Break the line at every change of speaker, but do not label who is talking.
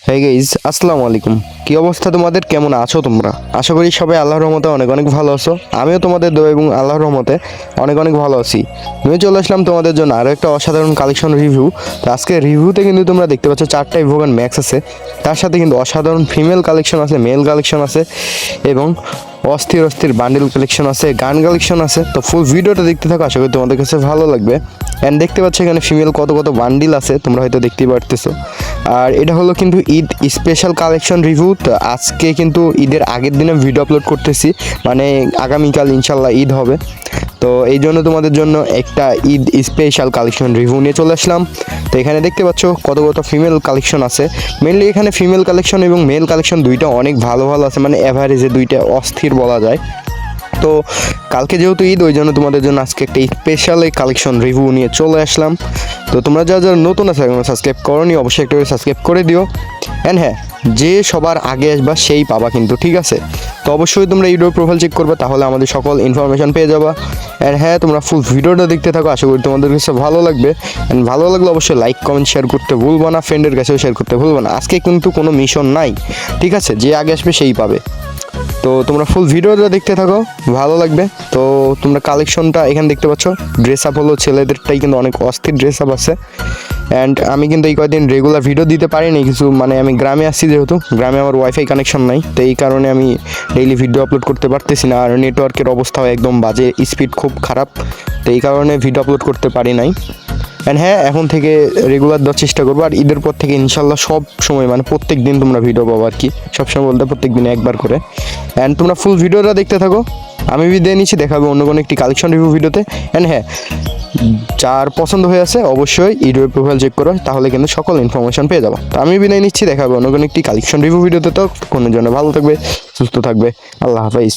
হ্যাঁ গাইজ, আসসালামু আলাইকুম। কি অবস্থা তোমাদের? কেমন আছো তোমরা? আশা করি সবাই আল্লাহর রহমতে অনেক অনেক ভালো আছো। আমিও তোমাদের দোয়া এবং আল্লাহর রহমতে অনেক অনেক ভালো আছি। নিয়ে চলে আসলাম তোমাদের জন্য আরও একটা অসাধারণ কালেকশন রিভিউ। তো আজকে রিভিউতে কিন্তু তোমরা দেখতে পাচ্ছ 4টা ইভোগান ম্যাক্স আছে, তার সাথে কিন্তু অসাধারণ ফিমেল কালেকশন আছে, মেল কালেকশন আছে এবং অস্থির অস্থির বান্ডেল কালেকশন আছে, গান কালেকশন আছে। তো ফুল ভিডিওটা দেখতে থাকো, আশা করি তোমাদের কাছে ভালো লাগবে। অ্যান্ড দেখতে পাচ্ছ এখানে ফিমেল কত কত বান্ডিল আছে, তোমরা হয়তো দেখতেই পারতেছো। আর এটা হলো কিন্তু ঈদ স্পেশাল কালেকশন রিভিউ। তো আজকে কিন্তু ঈদের আগের দিনে ভিডিও আপলোড করতেছি, মানে আগামীকাল ইনশাল্লাহ ঈদ হবে। তো এই জন্য তোমাদের জন্য একটা ঈদ স্পেশাল কালেকশন রিভিউ নিয়ে চলে আসলাম। তো এখানে দেখতে পাচ্ছ কত কত ফিমেল কালেকশন আছে। মেনলি এখানে ফিমেল কালেকশন এবং মেল কালেকশন দুইটা অনেক ভালো ভালো আছে, মানে অ্যাভারেজে দুইটা অস্থির বলা যায়। তো কালকে যেহেতু ঈদ, ওই জন্য তোমাদের জন্য আজকে একটা স্পেশাল এই কালেকশন রিভিউ নিয়ে চলে আসলাম। তো তোমরা যারা যারা নতুন আছে এখন সাবস্ক্রাইব করোনি, অবশ্যই একটা করে সাবস্ক্রাইব করে দিও। অ্যান্ড হ্যাঁ, যে সবার আগে আসবা সেই পাবা কিন্তু, ঠিক আছে? তো অবশ্যই তোমরা ইউটিউব প্রোফাইল চেক করবে, তাহলে আমাদের সকল ইনফরমেশন পেয়ে যাবা। অ্যান্ড হ্যাঁ, তোমরা ফুল ভিডিওটা দেখতে থাকো, আশা করি তোমাদের কাছে ভালো লাগবে। অ্যান্ড ভালো লাগলে অবশ্যই লাইক কমেন্ট শেয়ার করতে ভুলবো না, ফ্রেন্ডের কাছেও শেয়ার করতে ভুলবো না। আজকে কিন্তু কোনো মিশন নাই, ঠিক আছে? যে আগে আসবে সেই পাবে। তো তোমরা ফুল ভিডিওটা দেখতে থাকো, ভালো লাগবে। তো তোমরা কালেকশনটা এখানে দেখতে পাচ্ছ, ড্রেস আপ হলো ছেলেদেরটাই কিন্তু অনেক অস্থির ড্রেস আপ আছে। অ্যান্ড আমি কিন্তু এই কয়েকদিন রেগুলার ভিডিও দিতে পারিনি কিছু, মানে আমি গ্রামে আসছি, যেহেতু গ্রামে আমার ওয়াইফাই কানেকশন নাই, তো এই কারণে আমি ডেইলি ভিডিও আপলোড করতে পারতেছি না। আর নেটওয়ার্কের অবস্থাও একদম বাজে, স্পিড খুব খারাপ, তো এই কারণে ভিডিও আপলোড করতে পারি নাই। অ্যান্ড হ্যাঁ, এখন থেকে রেগুলার দেওয়ার চেষ্টা করবো। আর ঈদের পর থেকে ইনশাল্লাহ সব সময়, মানে প্রত্যেক দিন তোমরা ভিডিও পাবো আর কি, সবসময় বলতে প্রত্যেক দিনে একবার করে। অ্যান্ড তোমরা ফুল ভিডিওটা দেখতে থাকো, আমি বিদায় নিচ্ছি, দেখাবো অন্য কোনো একটি কালেকশন রিভিউ ভিডিওতে। অ্যান্ড হ্যাঁ, যার পছন্দ হয়ে আছে অবশ্যই ইউটিউব প্রোফাইল চেক করো, তাহলে কিন্তু সকল ইনফরমেশন পেয়ে যাবো। তো আমি বিদায় নিচ্ছি, দেখাবো অন্য কোনো একটি কালেকশন রিভিউ ভিডিওতে। তো কোনো জন্য ভালো থাকবে, সুস্থ থাকবে, আল্লাহ হাফাইজ।